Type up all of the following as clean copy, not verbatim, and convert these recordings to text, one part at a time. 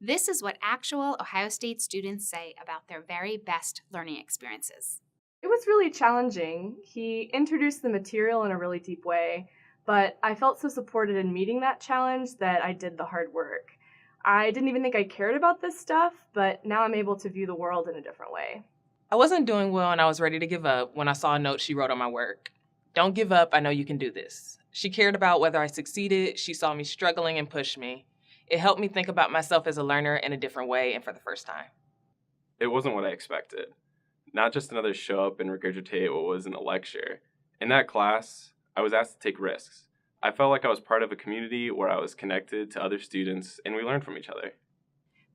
This is what actual Ohio State students say about their very best learning experiences. It was really challenging. He introduced the material in a really deep way, but I felt so supported in meeting that challenge that I did the hard work. I didn't even think I cared about this stuff, but now I'm able to view the world in a different way. I wasn't doing well and I was ready to give up when I saw a note she wrote on my work. Don't give up, I know you can do this. She cared about whether I succeeded, she saw me struggling and pushed me. It helped me think about myself as a learner in a different way and for the first time. It wasn't what I expected. Not just another show up and regurgitate what was in a lecture. In that class, I was asked to take risks. I felt like I was part of a community where I was connected to other students and we learned from each other.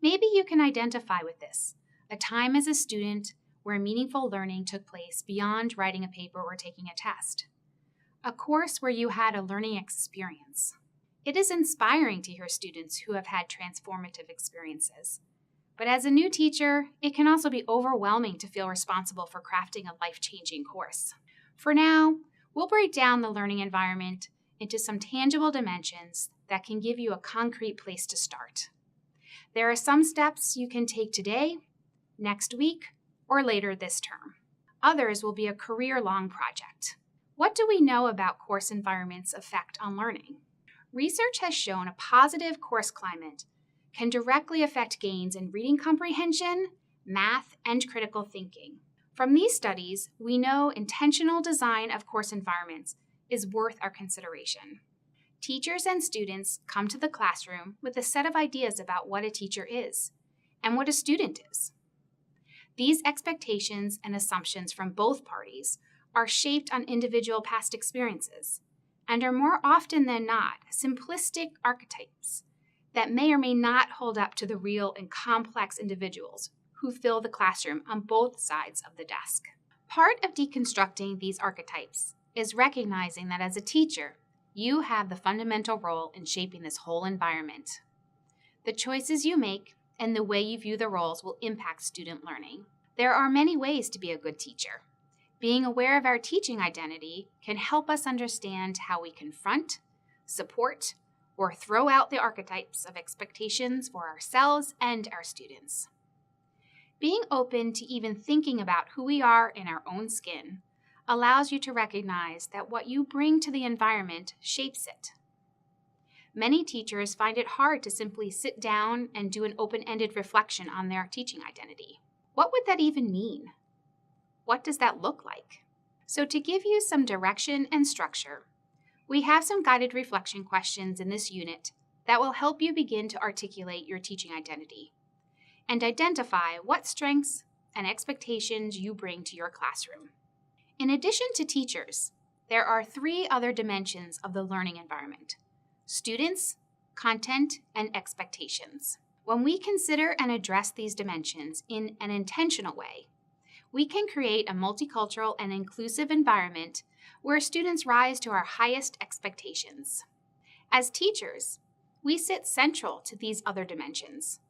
Maybe you can identify with this, a time as a student where meaningful learning took place beyond writing a paper or taking a test. A course where you had a learning experience. It is inspiring to hear students who have had transformative experiences. But as a new teacher, it can also be overwhelming to feel responsible for crafting a life-changing course. For now, we'll break down the learning environment into some tangible dimensions that can give you a concrete place to start. There are some steps you can take today, next week, or later this term. Others will be a career-long project. What do we know about course environments' effect on learning? Research has shown a positive course climate can directly affect gains in reading comprehension, math, and critical thinking. From these studies, we know intentional design of course environments is worth our consideration. Teachers and students come to the classroom with a set of ideas about what a teacher is and what a student is. These expectations and assumptions from both parties are shaped on individual past experiences and are more often than not simplistic archetypes that may or may not hold up to the real and complex individuals who fill the classroom on both sides of the desk. Part of deconstructing these archetypes is recognizing that as a teacher, you have the fundamental role in shaping this whole environment. The choices you make and the way you view the roles will impact student learning. There are many ways to be a good teacher. Being aware of our teaching identity can help us understand how we confront, support, or throw out the archetypes of expectations for ourselves and our students. Being open to even thinking about who we are in our own skin allows you to recognize that what you bring to the environment shapes it. Many teachers find it hard to simply sit down and do an open-ended reflection on their teaching identity. What would that even mean? What does that look like? So to give you some direction and structure, we have some guided reflection questions in this unit that will help you begin to articulate your teaching identity and identify what strengths and expectations you bring to your classroom. In addition to teachers, there are 3 other dimensions of the learning environment: students, content, and expectations. When we consider and address these dimensions in an intentional way, we can create a multicultural and inclusive environment where students rise to our highest expectations. As teachers, we sit central to these other dimensions,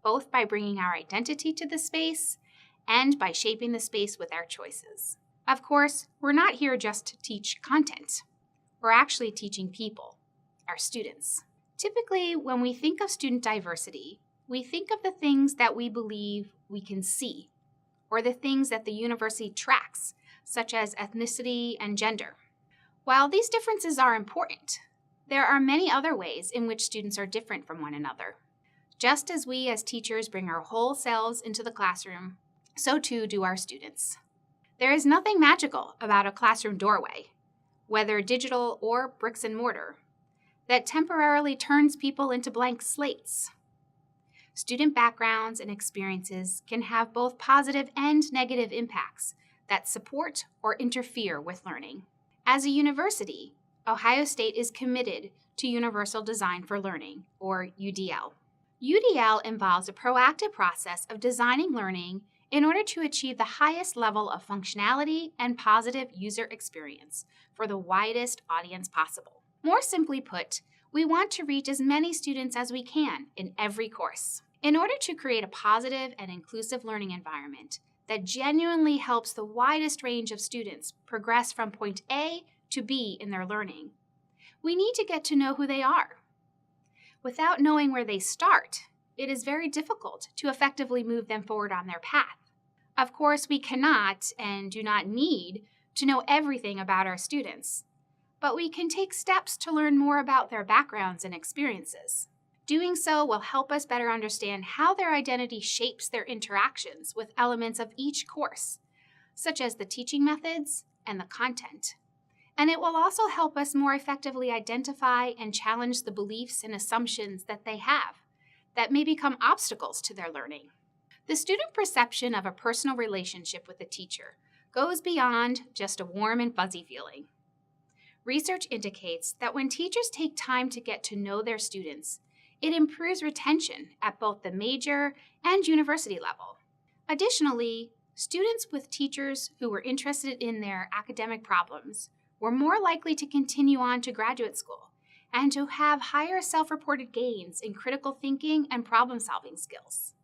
both by bringing our identity to the space and by shaping the space with our choices. Of course, we're not here just to teach content. We're actually teaching people, our students. Typically, when we think of student diversity, we think of the things that we believe we can see, or the things that the university tracks, such as ethnicity and gender. While these differences are important, there are many other ways in which students are different from one another. Just as we as teachers bring our whole selves into the classroom, so too do our students. There is nothing magical about a classroom doorway, whether digital or bricks and mortar, that temporarily turns people into blank slates. Student backgrounds and experiences can have both positive and negative impacts that support or interfere with learning. As a university, Ohio State is committed to Universal Design for Learning, or UDL. UDL involves a proactive process of designing learning in order to achieve the highest level of functionality and positive user experience for the widest audience possible. More simply put, we want to reach as many students as we can in every course. In order to create a positive and inclusive learning environment that genuinely helps the widest range of students progress from point A to B in their learning, we need to get to know who they are. Without knowing where they start, it is very difficult to effectively move them forward on their path. Of course, we cannot and do not need to know everything about our students, but we can take steps to learn more about their backgrounds and experiences. Doing so will help us better understand how their identity shapes their interactions with elements of each course, such as the teaching methods and the content. And it will also help us more effectively identify and challenge the beliefs and assumptions that they have that may become obstacles to their learning. The student perception of a personal relationship with a teacher goes beyond just a warm and fuzzy feeling. Research indicates that when teachers take time to get to know their students, it improves retention at both the major and university level. Additionally, students with teachers who were interested in their academic problems were more likely to continue on to graduate school and to have higher self-reported gains in critical thinking and problem-solving skills.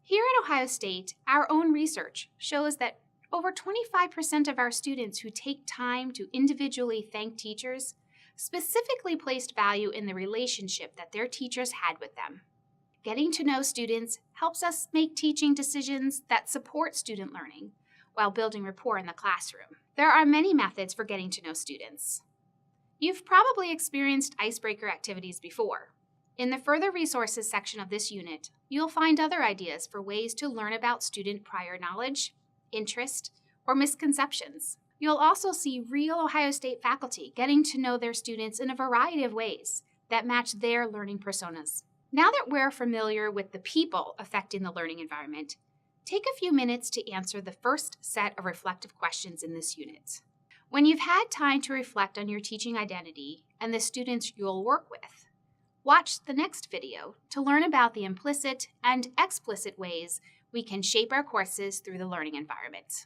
Here at Ohio State, our own research shows that over 25% of our students who take time to individually thank teachers specifically placed value in the relationship that their teachers had with them. Getting to know students helps us make teaching decisions that support student learning while building rapport in the classroom. There are many methods for getting to know students. You've probably experienced icebreaker activities before. In the Further Resources section of this unit, you'll find other ideas for ways to learn about student prior knowledge, interest, or misconceptions. You'll also see real Ohio State faculty getting to know their students in a variety of ways that match their learning personas. Now that we're familiar with the people affecting the learning environment, take a few minutes to answer the first set of reflective questions in this unit. When you've had time to reflect on your teaching identity and the students you'll work with, watch the next video to learn about the implicit and explicit ways we can shape our courses through the learning environment.